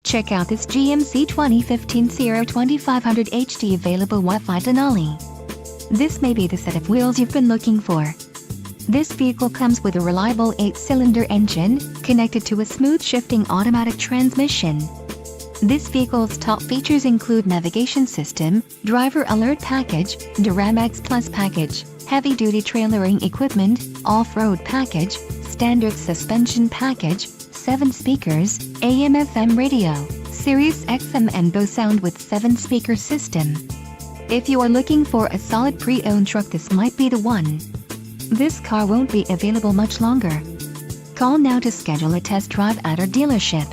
Check out this GMC 2015 Sierra 2500 HD available Wi-Fi Denali. This may be the set of wheels you've been looking for. This vehicle comes with a reliable 8-cylinder engine, connected to a smooth shifting automatic transmission. This vehicle's top features include navigation system, driver alert package, Duramax Plus package, heavy-duty trailering equipment, off-road package, standard suspension package, 7 speakers, AM/FM radio, Sirius XM and Bose sound with 7-speaker system. If you are looking for a solid pre-owned truck, this might be the one. This car won't be available much longer. Call now to schedule a test drive at our dealership.